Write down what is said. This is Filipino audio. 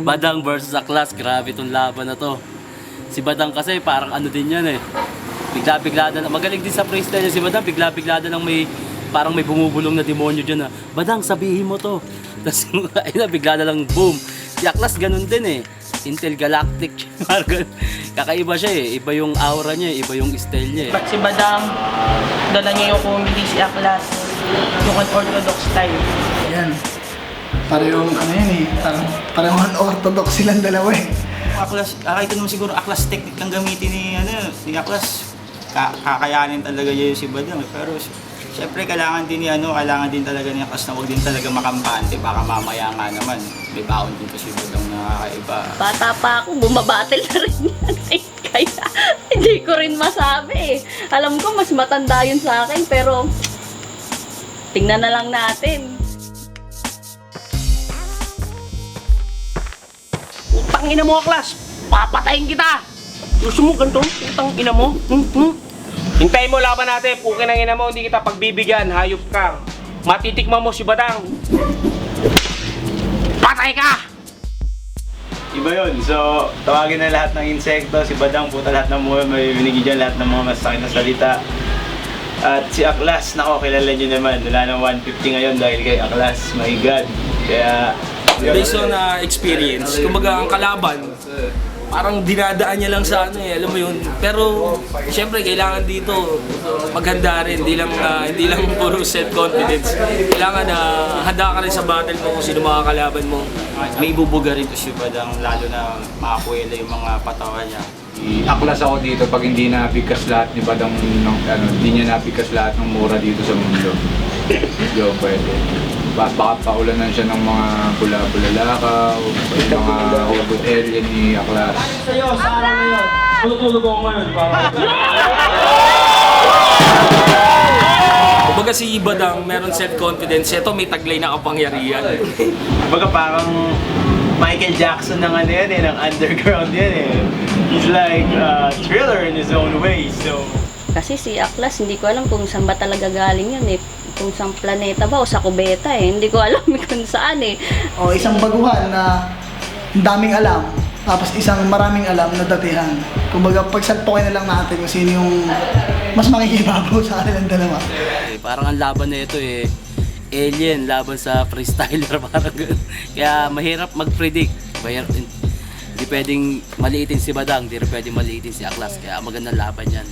Badang versus Aklas, grabe itong laban na to. Si Badang kasi parang ano din yan eh. Bigla-biglada na, magaling din sa freestyle si Badang, bigla-biglada ng may, parang may bumubulong na demonyo dyan na, Badang, sabihin mo to. Tapos ayun na, bigla na lang boom. Si Aklas ganun din eh. Intel Galactic. Kakaiba siya eh. Iba yung aura niya, iba yung style niya eh. Ba't si Badang, dala niya yung comedy, si Aklas, yung unorthodox style. Yan. Parehong ano yan eh. Parang unorthodox silang dalawa eh. Aklas, ito naman siguro Aklas technique lang gamitin ni Aklas. Kakayanin talaga niya yung si Badang. Pero siyempre kailangan din talaga ni Aklas na huwag din talaga makampante. Baka mamaya nga naman, may baon din pa si Badang na kakaiba. Bata pa ako, bumabattle na rin yan. Kaya hindi ko rin masabi eh. Alam ko mas matanda yun sa akin pero tingnan na lang natin. Utang ina mo, Aklas! Papatayin kita! Gusto mo ganito? Utang ina mo? Hintayin mo laban natin. Pukin ang ina mo, hindi kita pagbibigyan. Hayop ka. Matitikman mo si Badang. Patay ka! Iba yun. So, tawagin na lahat ng insekto, si Badang, puta lahat ng mga may binigi dyan, lahat ng mga masakit na salita. At si Aklas, nako, kilala nyo naman. Wala ng 150 ngayon dahil kay Aklas. My God. Kaya... Based on experience, kumbaga ang kalaban, parang dinadaan niya lang sa ano eh, alam mo yun. Pero, syempre, kailangan dito maghanda rin, hindi lang puro self-confidence. Kailangan na handa ka rin sa battle mo kung sino mga kalaban mo. May ibubuga rin to si Badang, lalo na makakuwela yung mga patawan niya. Aklas ako dito pag hindi nabigkas lahat ni Badang hindi niya nabigkas lahat ng mura dito sa mundo. Yo, pwede. Baka paulanan siya ng mga bula-bulalakaw, yung mga hugot alien ni Aklas. Sa'yo, sa araw na yun, tulog ako ngayon. Kumbaga si Badang meron self-confidence, ito may taglay na kapangyarihan. Kumbaga parang Michael Jackson ng ano yan eh, ng underground yan eh. He's like a thriller in his own way, so... Kasi si Aklas, hindi ko alam kung saan ba talaga galing yun eh. Kung saan planeta ba o sa kubeta eh. Hindi ko alam kung saan eh. O isang baguhan na daming alam, tapos isang maraming alam na datihan. Kumbaga pagsalpukin na lang natin kung sino yung mas makikibabaw sa kanilang dalawa. Parang ang laban na ito eh, alien laban sa freestyler. Parang ganun. Kaya mahirap mag-predict. Hindi pwedeng maliitin si Badang, hindi rin pwedeng maliitin si Aklas. Kaya magandang laban yan.